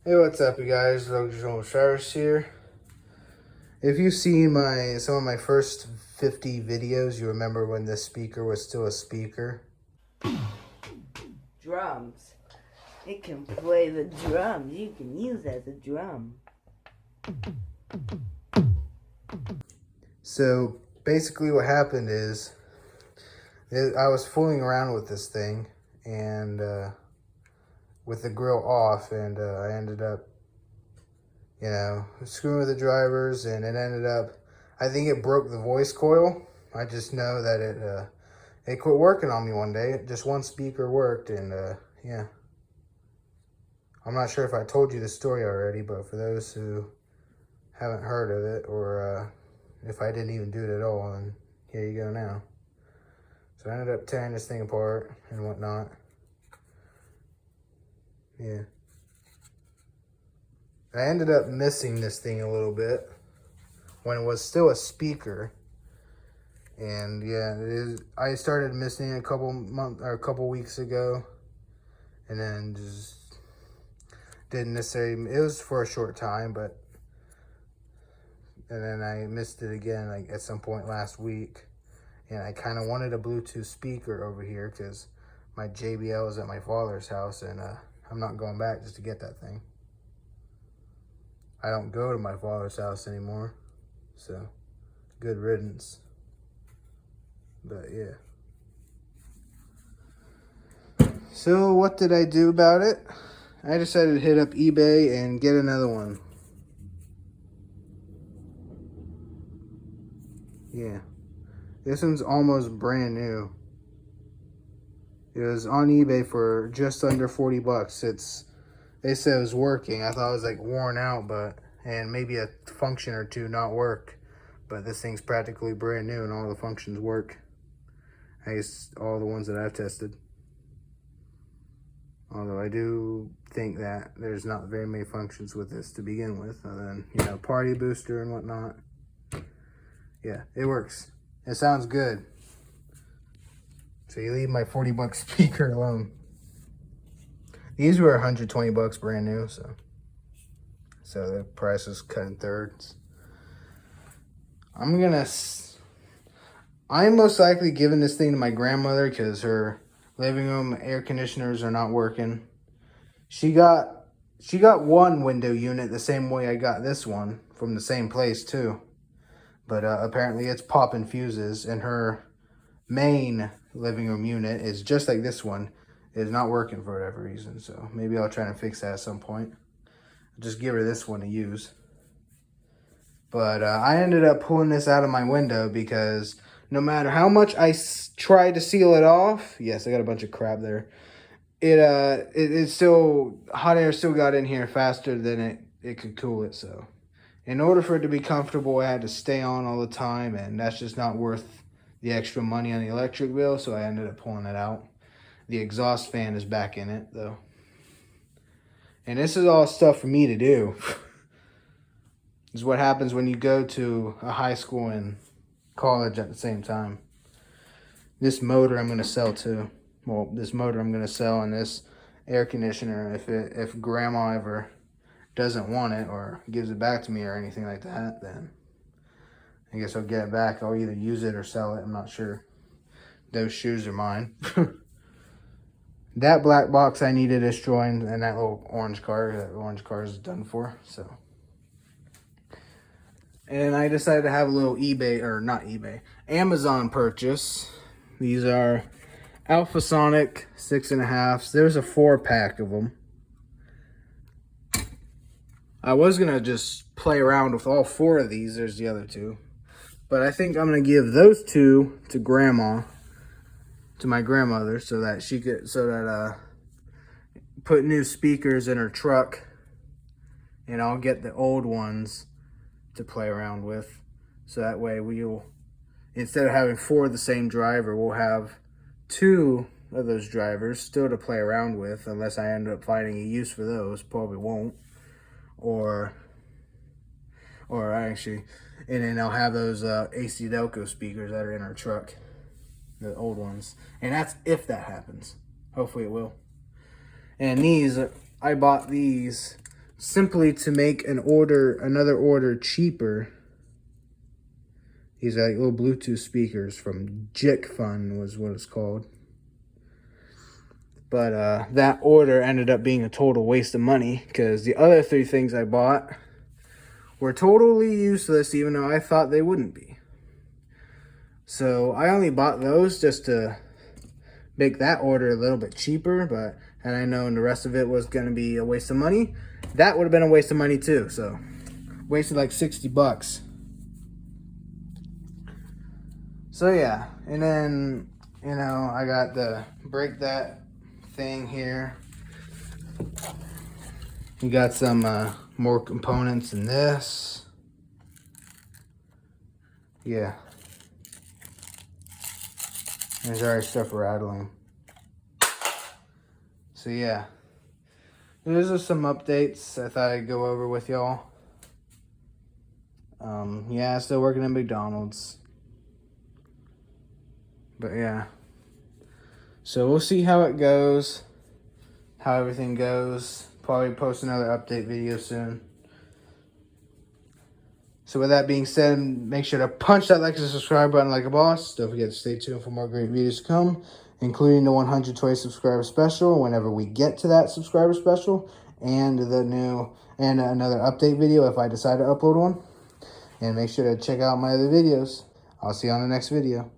Hey, what's up, you guys? Joel Shires here. If you've seen some of my first 50 videos, you remember when this speaker was still a speaker. Drums. It can play the drums. You can use it as a drum. So basically what happened is I was fooling around with this thing and with the grill off, and I ended up screwing with the drivers, and it ended up, I think it broke the voice coil. I just know that it quit working on me one day. Just one speaker worked, and yeah. I'm not sure if I told you the story already, but for those who haven't heard of it, or if I didn't even do it at all, then here you go now. So I ended up tearing this thing apart and whatnot. Yeah. I ended up missing this thing a little bit when it was still a speaker. And yeah, I started missing it a couple weeks ago, and then just didn't necessarily. It was for a short time, and then I missed it again, like at some point last week. And I kind of wanted a Bluetooth speaker over here because my JBL is at my father's house, and I'm not going back just to get that thing. I don't go to my father's house anymore, so good riddance. But yeah. So what did I do about it? I decided to hit up eBay and get another one. Yeah. This one's almost brand new. It was on eBay for just under 40 bucks. They said it was working. I thought it was like worn out, and maybe a function or two not work. But this thing's practically brand new and all the functions work. I guess all the ones that I've tested. Although I do think that there's not very many functions with this to begin with, other than, party booster and whatnot. Yeah, it works. It sounds good. So you leave my 40 buck speaker alone. These were 120 bucks brand new, so the price is cut in thirds. I'm most likely giving this thing to my grandmother because her living room air conditioners are not working. She got one window unit the same way I got this one, from the same place too. But apparently it's popping fuses, and her main living room unit is just like this one. Is not working for whatever reason. So maybe I'll try to fix that at some point. I'll just give her this one to use. But I ended up pulling this out of my window because no matter how much I tried to seal it off, yes, I got a bunch of crap there. It's still, hot air still got in here faster than it could cool it. So in order for it to be comfortable, I had to stay on all the time, and that's just not worth the extra money on the electric bill. So I ended up pulling it out. The exhaust fan is back in it though. And this is all stuff for me to do. This is what happens when you go to a high school and college at the same time. This motor I'm going to sell too. Well, this motor I'm going to sell, and this air conditioner, if grandma ever doesn't want it or gives it back to me or anything like that, then I guess I'll get it back. I'll either use it or sell it. I'm not sure. Those shoes are mine. That black box I need to destroy, and that little orange car is done for. So, and I decided to have a little Amazon purchase. These are Alphasonic 6.5s. There's a 4-pack of them. I was gonna just play around with all 4 of these. There's the other 2, but I think I'm gonna give those 2 to Grandma. To my grandmother, so that put new speakers in her truck, and I'll get the old ones to play around with. So that way instead of having 4 of the same driver, we'll have 2 of those drivers still to play around with, unless I end up finding a use for those. Probably won't. Or actually, and then I'll have those AC Delco speakers that are in our truck. The old ones, and that's if that happens. Hopefully it will. And these, I bought these simply to make another order cheaper. These are like little Bluetooth speakers from Jick Fun was what it's called. But that order ended up being a total waste of money because the other 3 things I bought were totally useless, even though I thought they wouldn't be. So I only bought those just to make that order a little bit cheaper, but had I known the rest of it was going to be a waste of money, that would have been a waste of money too. So wasted like 60 bucks. So yeah, and then, you know, I got the break that thing here. You got some more components in this. Yeah. There's already stuff rattling. So yeah. Those are some updates I thought I'd go over with y'all. Yeah, still working at McDonald's. But yeah. So we'll see how it goes. How everything goes. Probably post another update video soon. So with that being said, make sure to punch that like and subscribe button like a boss. Don't forget to stay tuned for more great videos to come, including the 120 subscriber special whenever we get to that subscriber special, and another update video if I decide to upload one. And make sure to check out my other videos. I'll see you on the next video.